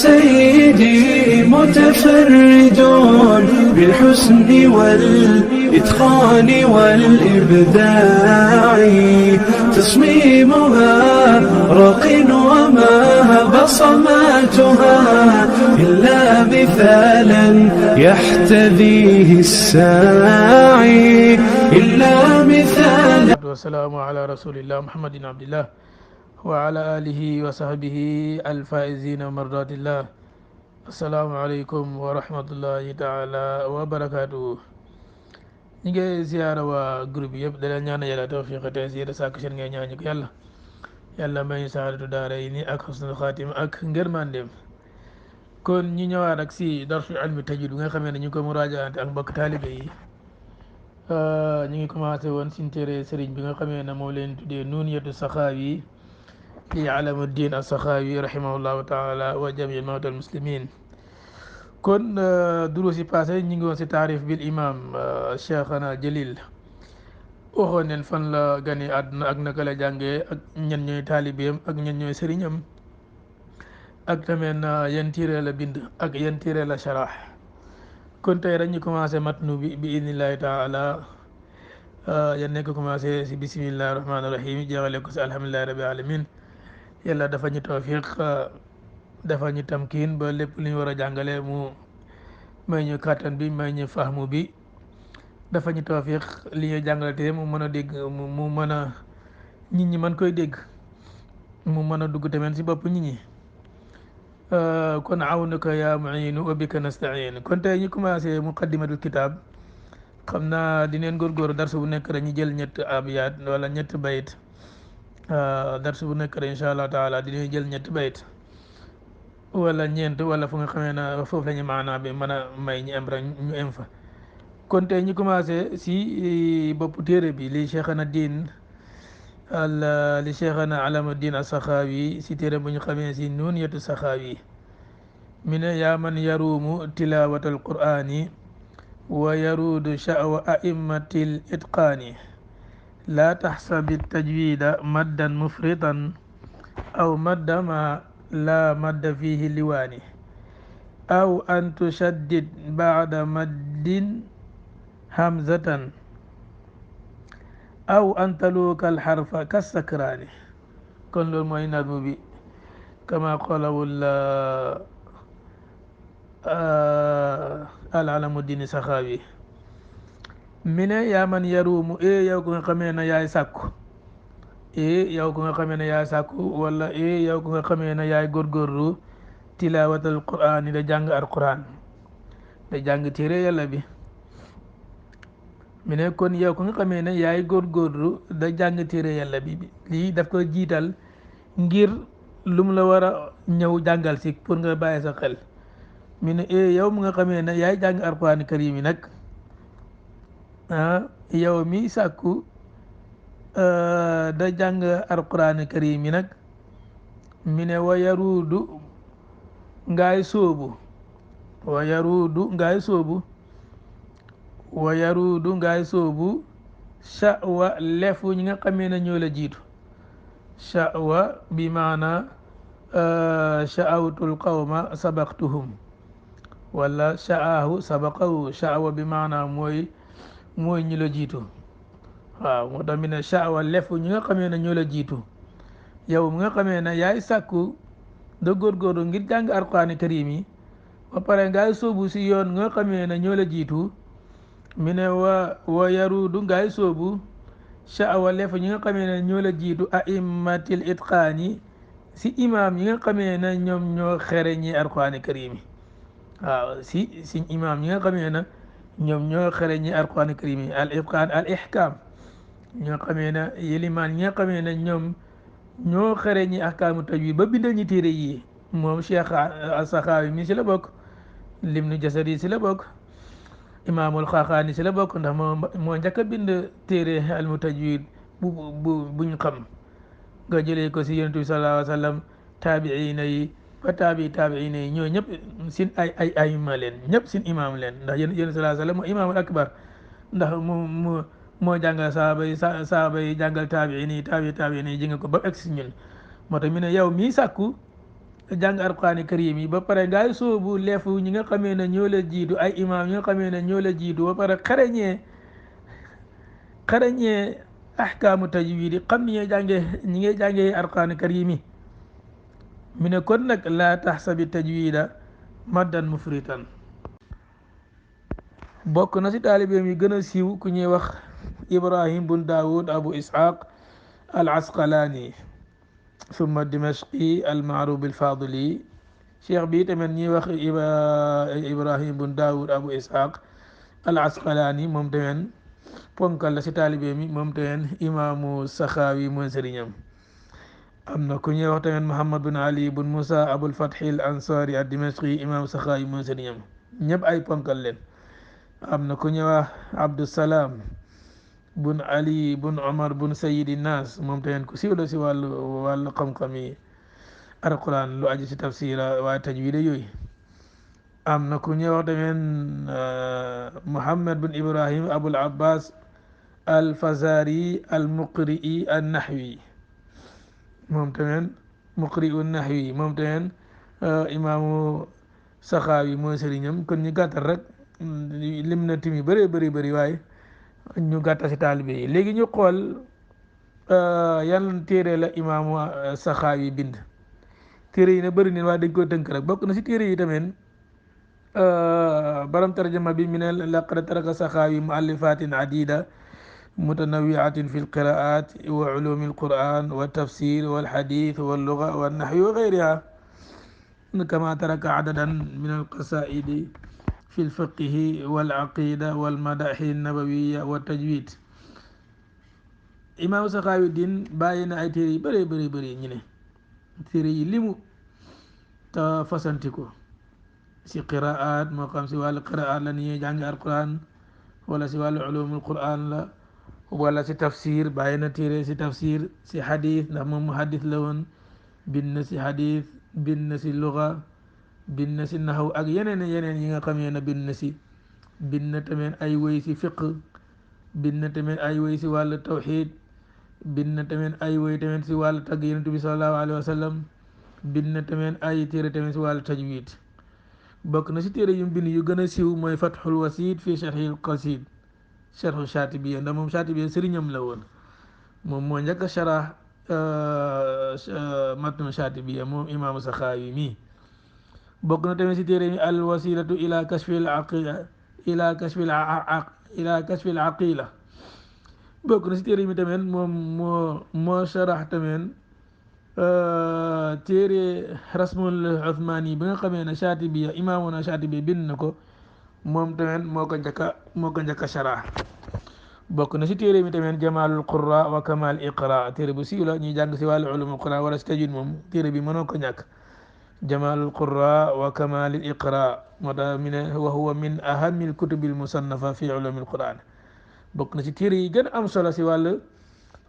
سيدي متفرد بالحسن والإتقان والإبداع تصميمها راق وما بصماتها إلا مثالا يحتذيه الساعي إلا مثالا. والسلام على رسول الله محمد بن عبد الله وعلى آله وصحبه الفائزين مرضات الله. السلام عليكم ورحمة الله تعالى وبركاته. ñi ngi ziyaara waa groupe yëpp da leen ñaan yàlla tawfiq taysiir sàkk seen ngay ñaan ñu ko yàlla may ñu saadatu daarayni ak xusnul xaatima ak ngërmandeem. kon ñu ñëwaat ak si darsu ilmi tajwid bi nga xamee ne ñu ko muraajaante ak mbokk taalibe yi. ñu ngi commencé woon suñ téere sëriñ bi nga xamee ne moo leen tuddee nuuniyatu saxaawi li alamuddin as-saxaawi rahimahullahu taala wa jamii mawtal muslimin. kon duruus yi passé ñu ngi woon si taarif bil imam cheikhana jalil waxoon neen fan la gane àdduna ak naka la jàngee ak ñen ñooy taalibeem ak ñen ñooy sëriñam ak tamit yan tiire la bind ak yan tiire la sharah. kon tey rek ñu commencé matnu bi idnillahi taala yan nekk commencé si bismillahi rahmaani rahim jeexale ko si alhamdulillahi rabbil alamin. yàlla dafa ñu tawfiq dafa ñu tamkiin ba lépp lu ñu war a jàngale mu may ñu kàttan bi may ñu fahmu bi dafa ñu tawfiq li ñuy jàngale te mu mën a dégg mu mën a nit ñi mën koy dégg mu mën a dugg tamit si bopp nit ñi. kon awnaka ya muinu wa bika nastain. kon tey ñu commencé muqaddimatul kitab. xam naa dineen góorgóoru darsu bu nekk rek ñu jël ñett abyaat wala ñett bayit. darsu bu nekk rek incha allah taala dinañ jël ñett bayit wala ñeent wala fu nga xamee na foofu la ñu maanaa bi mën a may ñu em rek ñu em fa. kon tey ñu commencé si bopp téere bi li cheikhana din li cheikhana alamuddin as-saxaawi si téere bu ñu xamee si nuuniyatu saxaawi mi ne yaa man yaruumu tilawatal qur'ani wa yaruudu sha'wa a'immatil itqaani laa taxsabi tajwida maddan mufritan aw madda ma laa madda fihi liwaani aw an tushaddid ba'da maddin hamzatan aw an taluuka alxarfa kassakraani. kon loolu mooy nadmu bi kama qalawul alamuddin saxaawi mi ne yaa man yaruumu yow ko nga xamee ne yaay sàkku yow ko nga xamee ne yaay sàkku wala yow ko nga xamee ne yaay góorgóorlu tilaawatal qur'aan da jàng alqur'aan da jàng téere yàlla bi. mi ne kon yow ko nga xamee ne yaay góorgóorlu da jàng téere yàlla bi lii daf ko jiital ngir lu mu la war a ñëw jàngal si pour nga bàyyi sa xel. mi ne yow mu nga xamee ne yaay jàng alqur'aan karim yi nag yow mi sàkku da jàng alqur'aan karim yi nag mi ne wa yaruudu ngaay sóobu wa yaruudu ngaay sóobu wa yaruudu ngaay sóobu sha'wa lefu ñi nga xamee ne ñoo la jiitu. sha'wa bi maana sha'awtul qawma sabaqtuhum wala sha'ahu sabaqahu. sha'wa bi maana mooy ñi la jiitu. waaw moo tax mi ne sha'wa lefu ñi nga xamee ne ñoo la jiitu. yow mi nga xamee ne yaay sàkku da góorgóorlu ngir jàng alqur'aan karim yi ba pare ngaay sóobu si yoon nga xamee ne ñoo la jiitu. mi ne wa yaruudu ngaay sóobu sha'wa lefu ñi nga xamee ne ñoo la jiitu a'immatil itqaani si imaam yi nga xamee ne ñoom ñoo xere ñi alqur'aan karim yi. waaw si imaam yi nga xamee ne ñoom ñoo xere ñi alqur'aan karim yi al itqaan al ihkaam ñoo xamee ne yelimaan ñi nga xamee ne ñoom ñoo xere ñi ahkaamu tajwiid ba bindal ñi téere yi. moom cheikh as-saxaawi mi si la bokk, limnu jasari si la bokk, imaamul xaaxaani si la bokk ndax moo njëkk a bind téere almu tajwiid buñ xam nga jëlee ko si yonent bi sallallahu alayhi wa sallam taabiina yi ba taabiina yi ñoo ñëpp sin ay ayima leen, ñëpp sin imaam leen ndax yonent sallallahu alayhi wa sallam moo imaamul akbar ndax moo jàngal saaba yi jàngal taabiina yi ji nga ko ba egg si ñun. moo tax mi ne yow mii sàkku jàng alquraan karim yi ba pare ngay soobu leefu ñi nga xamee ne ñoo la jiitu ay imaam ñi nga xamee ne ñoo la jiitu ba pare xarañee ahkaamu tajwiid yi xam ni ñi ngay jàngee alquraan karim yi mi ne kon nag laa taxsabi tajwiida maddan mufritan bokk na si taalibeem yi gën a siiw ku ñuy wax ibrahim bun daawud abu ishaq al asqalaani summa dimashqi al maaruf bil fadili cheikh bi tamit ñuy wax ibrahim bun daawud abu ishaq al asqalaani moom tamit ponkal la si taalibeem yi moom tamit imaamu saxaawi mooy sëriñam am na ku ñuy wax tamit muhammad bun ali bun musa abul fathi al ansari ad dimashqi imaamu saxaawi mooy sëriñam ñëpp ay ponkal leen am na ku ñuy wax abdusalaam bun ali bun omar bun sayidi nas moom tamit ku siiw la si wàllu xam-xam yi alquran lu aju si tafsira waaye tajwida yooyu am na ku ñuy wax tamit muhammad bun ibrahim abul abbas al fazari al muqri'i an nahwi moom tamit muqri'u nahwi moom tamit imaamu saxaawi mooy sëriñam kon ñu gàttal rek lim na timi bëree bëri waaye ñu gàttal si taalibe yi léegi ñu xool yan téere la imaamu saxaawi bind téere yi ne bëri neen waaye dañ koy tënk rek bokk na si téere yi tamit baram tarjama bi mi ne laqad taraka saxaawi muallifatin adida mutanawiatin fi lqiraat wa ulumi alquran wa tafsir walxadith walluga wannaxwi wa gayriha kama taraka adadan min alqasaidi fi lfiqhi walaqida walmadahi nabawiya wa tajwid imaamu saxaawi din bàyyi na ay téere yi bëri ñu ne téere yi limu te fasanti ko si qiraat moo xam si wàllu qiraat la ni ñuy jàngi alquran wala si wàllu ulumul quran la wala si tafsir bàyyi na téere si tafsir si hadith ndax moom muhaddis la woon bind na si hadith bind na si luga bind na si naxaw ak yeneen yi nga xamee ne bind na si bind na tamit ay woy si fiq bind na tamit ay woy si wàllu tawxid bind na tamit ay woy tamit si wàllu tagg yonent bi sallallahu alayhi wa sallam bind na tamit ay téere tamit si wàllu tajwid bokk na si téere yu bind yu gën a siiw mooy fathul wasid fi sharhil qasid sharhu Shaatibiya ndax moom Shaatibiya sëriñam la woon moom moo njëkk a sharah matnu Shaatibiya moom imaamu Saxaawi mi bokk na tamit si téere mi al wasilatu ila kashfil aqila ila kashfil aqila bokk na si téere mi tamit moom moo sharah tamit téere rasmul Uthmani bi nga xamee ne Shaatibiya imaamuna Shaatibiya bind na ko moom tamit moo ko njëkk a sharah bokk na si téere mi tamit Jamaalul Qurra wa Kamal Iqra téere bu siiw la ñuy jàng si wàllu ulumul Qur'an wala si tajwid moom téere bi mënoo ko ñàkk Jamaalul Qurra wa Kamal Iqra moo tax mi ne wa huwa min ahamil kutubil musannafa fi ulumil Qur'an bokk na si téere yi gën a am solo si wàllu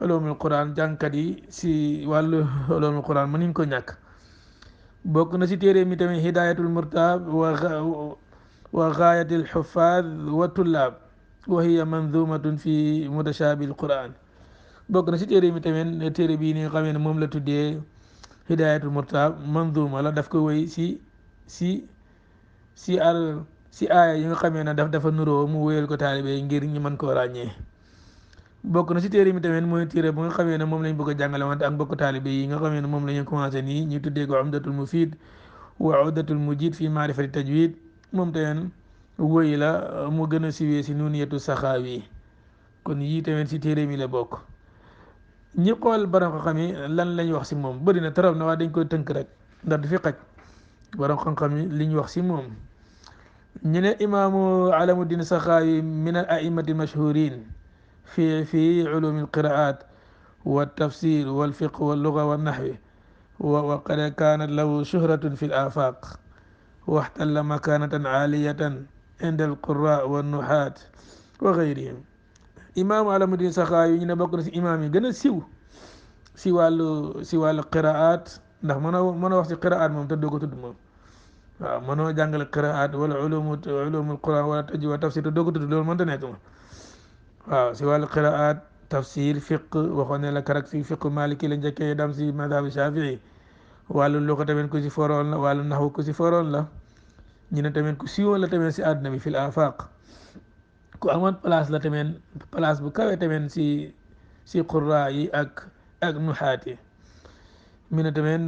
ulumul Qur'an jàngkat yi si wàllu ulumul Qur'an mënuñ ko ñàkk bokk na si téere mi tamit Hidayatul Murtab wa gaayatil xufaad wa tullaab wa hiya manzumatun fi mutashaabil Qur'an bokk na si téere mi tamit téere bii ni nga xamee ne moom la tuddee Hidayatul Murtab manzuma la daf ko wéy si aaya yi nga xamee ne dafa nuroo mu wéyal ko taalibe ngir ñu mën koo ràññee bokk na si téere mi tamit mooy téere bu nga xamee ne moom lañ bëgg a jàngale wante ak mbokk taalibe yi nga xamee ne moom la ñu commencé nii ñu tuddee ko Umdatul Mufid wa Udatul Mujid fi maarifati tajwid moom tamit wóy la mu gën a siwee si Nuuniyatu Saxaawi kon yii tamit si téere mi la bokk ñi xool borom xam-xam yi lan lañ wax si moom bëri na trop na waaye dañ koy tënk rek ndax du fi xaj borom xam-xam yi li ñu wax si moom ñu ne imaamu Alamuddin Saxaawi min al a'immati mashhurin fi ulumi alqiraat wa tafsir wal fiqh wal lugha wa nahwi wa qad kaanat lahu shuhratun fi al afaq waxtalla makanatan aaliyatan inda alqurra wa nuhaat wa gayrihim imaamu Alamuddin Saxaawi ñu ne bokk na si imaam yi gën a siiw si wàllu qiraat ndax mënoo wax si qiraat moom te doo ko tudd moom waaw mënoo jàngale qiraat wala ulumul quran wala tajwid wa tafsir te doo ko tudd loolu mënta nekk ma waaw si wàllu qiraat tafsir fiq waxoon ne la karak si fiq maliki la njëkkee dam si madhabu shafii wàllu lu ko tamit ku si foroon la wàllu naxwu ku si foroon la ñu ne tamit ku siiwoon la tamit si àdduna bi fil afaq ku amoon place la tamit place bu kawe tamit si qurra yi ak nuxaat yi mi ne tamit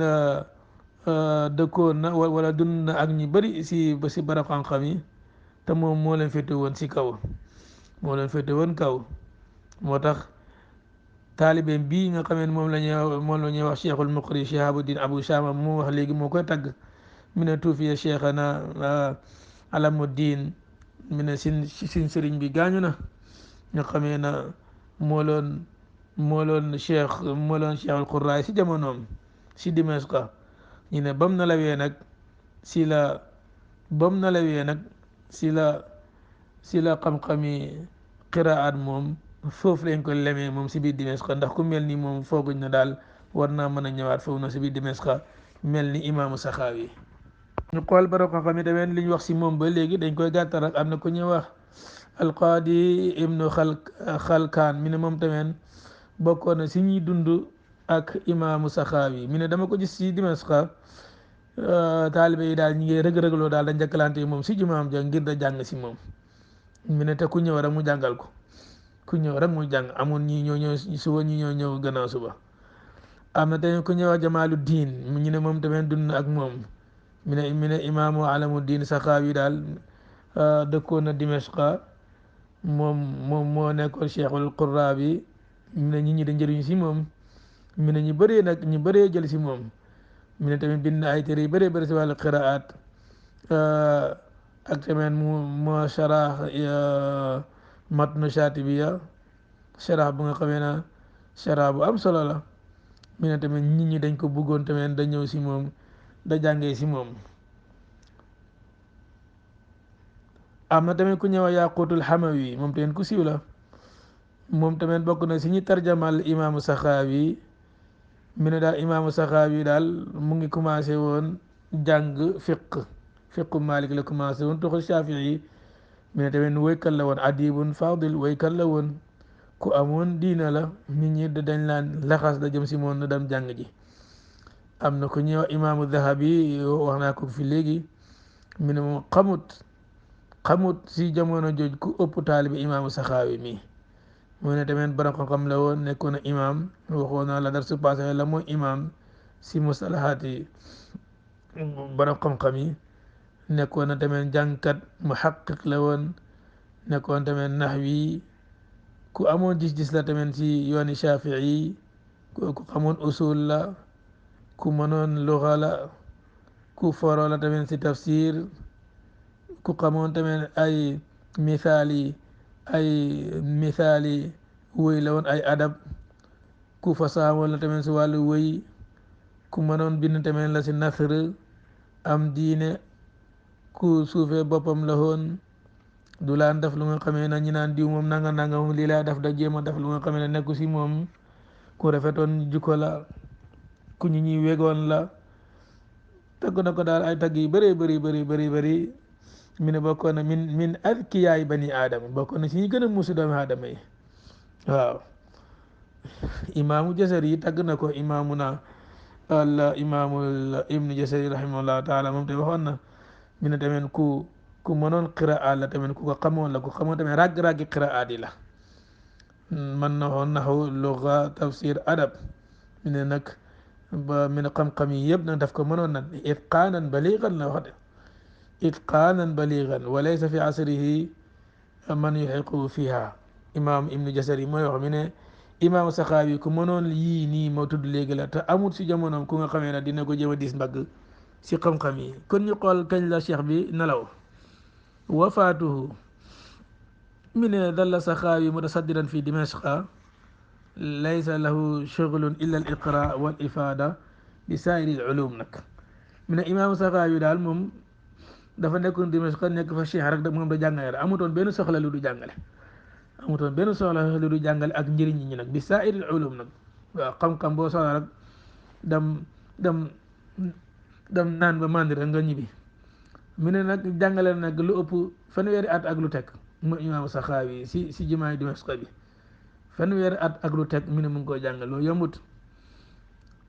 dëkkoon na wala dund na ak ñu bëri si barab xam-xam yi te moom moo leen féete woon si kaw moo leen féete woon kaw moo tax taalibeem bii nga xamee moom la ñuy wax cheikhul muqri Shihabuddin Abu Shama mu wax léegi moo koy tagg mi ne tuufiya cheikhana Alamuddin mi ne sin sëriñ bi gaañu na nga xamee na moo loon cheikhul qurraay si jamonoom si Dimashqa ñu ne bam nalawee nag si la xam-xami qiraat moom foofu lañ ko lemee moom si biir Dimashqa ndax ku mel ni moom fooguñ na daal war naa mën a ñëwaat foofu na si biir Dimashqa mel ni imaamu Saxaawi ñu xool borom xam-xam yi tamit li ñu wax si moom ba léegi dañ koy gàttal rek am na ku ñuy wax alqaadi ibnu xalkaan mi ne moom tamit bokkoon na si ñuy dund ak imaamu Saxaawi mi ne dama ko gis si Dimashqa taalibe yi daal ñi ngi rëg-rëgloo daal da njëkkalante moom si jumaam ja ngir da jàng si moom mi ne te ku ñëw rek mu jàngal ko ku ñëw rek mu jàng amul ñi ñoo ñëw suba ñi ñoo ñëw gannaaw suba am na tamit ku ñëw wax Jamaaluddin ñu ne moom tamit dund ak moom mi ne imaamu Alamuddin Saxaawi daal dëkkoon na Dimashqa moom moo nekkoon cheikhul qurra bi mi ne ñi da njëriñ si moom mi ne ñu bëree jël si moom mi ne tamit bind ay téere yu bëree bëri si wàllu qiraat ak tamit moo sharah matnu Shaatibiya sharah bu nga xamee na sharah bu am solo la mi ne tamit nit ñi dañ ko bëggoon tamit da ñëw si moom da jàngee si moom am na tamit ku ñëw Yaqutul Hamawi moom tamit ku siiw la moom tamit bokk na si ñi tarjamal imaamu Saxaawi mi ne daal imaamu Saxaawi daal mu ngi commencé woon jàng fiqu Malik la commencé woon tuxu Shafii mi ne tamit woykat la woon adibun fadil woykat la woon ku amoon diina la nit ñi dañ laan laxas da jëm si moom na dem jàng ji am na ku ñuy wax imaamu Dahabi wax naa ko fi léegi mi ne moom xamut si jamono jooj ku ëpp taalibi imaamu Saxaawi mi mu ne tamit borom xam-xam la woon nekkoon na imaam waxoon naa la dar su passé la mooy imaam si mustalahaat yi borom xam-xam yi nekkoon na tamit jàngkat muhaqqiq la woon nekkoon tamit naxwi ku amoon gis-gis la tamit si yooni Shafii ku xamoon usul la ku mënoon luxa la ku foro la tamit si tafsir ku xamoon tamit ay misaali wëy la woon ay adab ku fasaawoon la tamit si wàllu wëy ku mënoon bind tamit la si nasr am diine ku suufee boppam la woon du laan def lu nga xamee na ñi naan diw moom nanga moom lii laa def da jéem a def lu nga xamee ne nekku si moom ku rafetoon jukko la ku ñu ñuy wegoon la tagg na ko daal ay tagg yu bëree bëri mi ne bokkoon na min adkiyaay bani aadama bokkoon na si ñi gën a musu doomi aadama yi waaw imaamu Jasari tagg na ko imaamuna imaamul ibnu Jasari rahimahullahu taala moom te waxoon na mi ne tamit ku mënoon qiraat la tamit ku ko xamoon la ku xamoon tamit ragg-raggi qiraat yi la man na woon naxu luga tafsir adab mi ne nag ba mi ne xam-xam yi yëpp nag daf ko mënoon nag itqaanan baligan la wax de itqaanan baligan wa laysa fi asrihi man yuxiqu fiha imam ibnu Jasari mooy wax mi ne imam Saxaawi ku mënoon yii nii moo tudd léegi la te amul si jamonoom ku nga xamee ne dina ko jéem a dis mbagg si xam-xam yi kon ñu xool kañ la cheikh bi nelaw wafaatuhu mi ne dalla Saxaawi mutasaddiran fi Dimashqa laysa lahu shughulun illa al iqra wal ifada bi saa'iri al ulum nag mi ne imam Saxaawi daal moom dafa nekkoon Dimashqa nekk fa cheikh rek moom da jàngale rek amutoon benn soxla lu du jàngale ak njëriñ ñi nag bi saa'iri al ulum nag waaw xam-xam boo soxla rek dem naan ba mandi rek nga ñibbi mi ne nag jàngale nag lu ëpp fanweeri at ak lu teg mu imaamu Saxaawi si jumaay Dimashqa bi fanweeri at ak lu teg mi ne mu ngi koy jàngal loolu yombut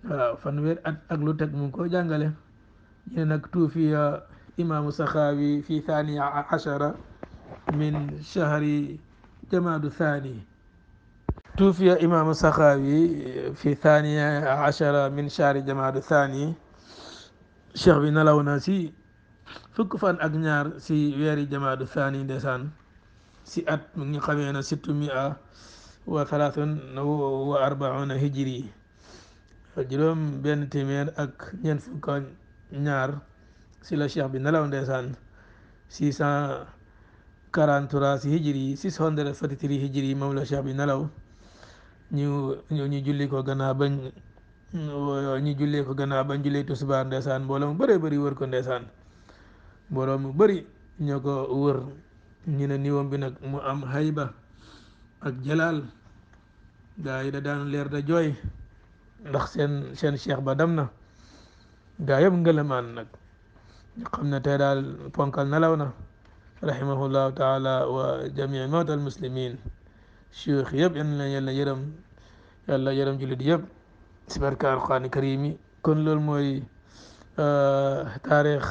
waaw fanweer at ak lu teg mu ngi ko jàngale ñu ne nag tuufiya imaamu saxaawi fi thani ashara min shahri jamaadu thani tuufiya imaamu saxaawi fi thani ashara min shahri jamaadu thani cheikh bi nelaw na si fukk fan ak ñaar si weeri jamaadu thani ndeysaan si at mu ngi xamee na 643 hijri juróom benn téeméer ak ñeent fukk ak ñaar si la cheikh bi nelaw ndeysaan 643 si hijri 643 hijri moom la cheikh bi nelaw ñu julli ko gannaaw bañ jullee tisbaar ndeysaan mbooloo mu bëree bëri wër ko ndeysaan mbooloo mu bëri ñoo ko wër ñu ne niwam bi nag mu am hayba ak jalaal gaa yi da daan leer da jooy ndax seen cheikh ba dem na gaa yëpp ngëlamaan nag ñu xam ne tey daal ponkal nelaw na rahimahullahu taala wa jamii mawtal muslimin cheikh yëpp yàlla yërëm jullit yëpp si barka alquraan karim yi kon loolu mooy taarix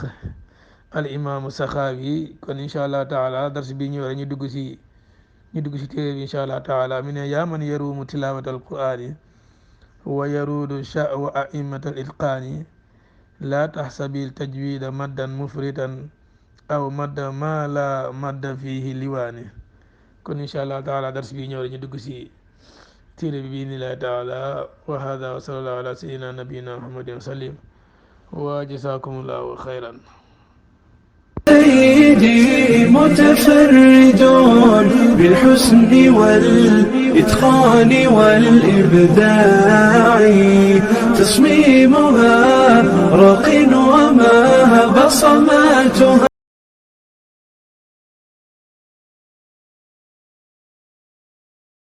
al imaamu saxaawi kon incha allah taala dars bi ñëw rek ñu dugg si téere bi incha allah taala mi ne yaa man yaruumu tilawat alqur'ani wa yaruudu sha'wa a'immat al itqaani laa taxsabil tajwida maddan mufritan aw madda ma la madda fihi liwaani kon incha allah taala dars bi ñëw rek ñu dugg si téere bi biidnillahi taala wa hada wa sallallahu ala sayyidina nabiyina muhammadin wa sallim wa jazakumullahu khayran سيدي متفرد بالحسن والإتقان والإبداع تصميمها رق وما بصماتها